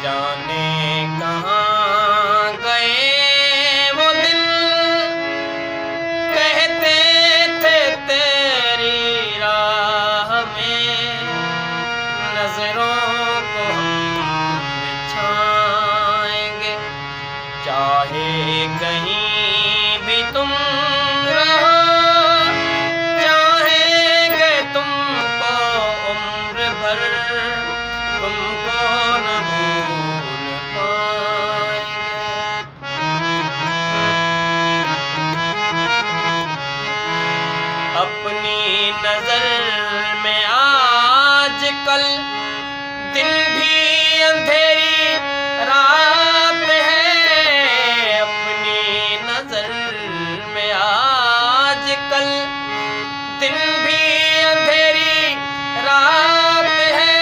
जाने कहाँ गए वो दिन, कहते थे तेरी राह में नजरों को हम बिछाएंगे। चाहे कहीं भी तुम रहो, चाहेंगे तुमको उम्र भर, तुमको न भूल पाएंगे। अपनी नजर में आजकल दिन भी अंधेरी रात है। अपनी नजर में आजकल दिन भी अंधेरी रात है।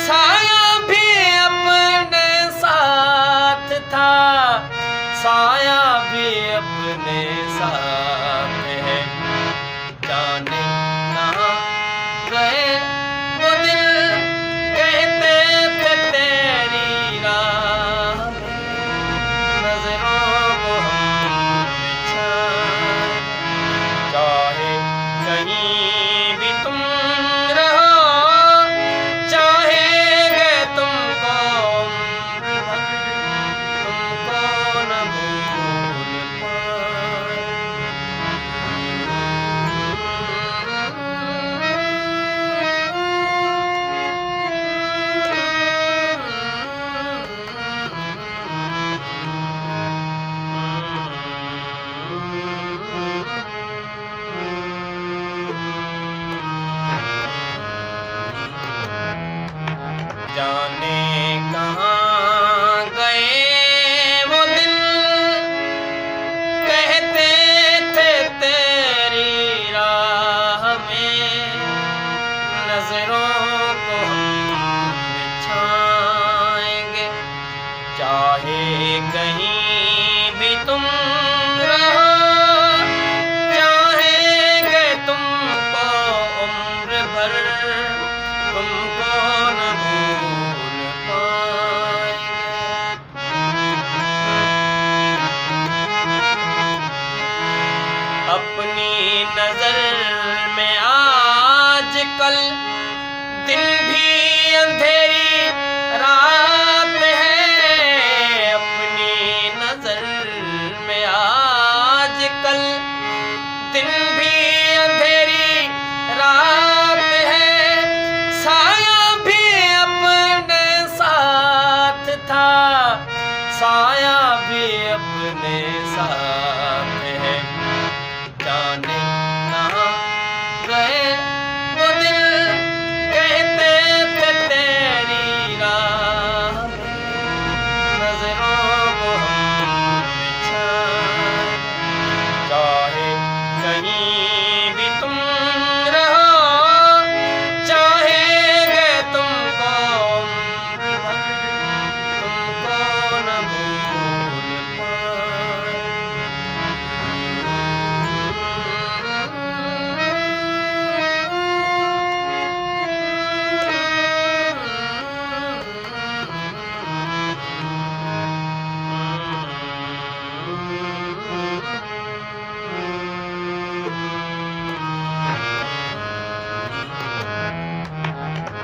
साया भी अपने साथ था, साया भी अपने साथ है। जाने कहाँ गए वो दिल, कहते थे तेरी राह में नजरों को हम बिछाएं। चाहे कहीं भी तुम रहो, चाहेंगे तुमको उम्र भर, तुमको न भूल पाएं। जाने कहाँ गए वो दिन, कहते थे तेरी राह में नजरों को हम बिछाएंगे। चाहे कहीं भी तुम रहो, चाहेंगे तुमको उम्र भर, तुमको न भूल पाएंगे। अपनी नजर में आजकल दिन भी अंधेरी रात है। अपनी नजर में आजकल दिन भी अंधेरी रात है। साया भी अपने साथ था, साया भी अपने साथ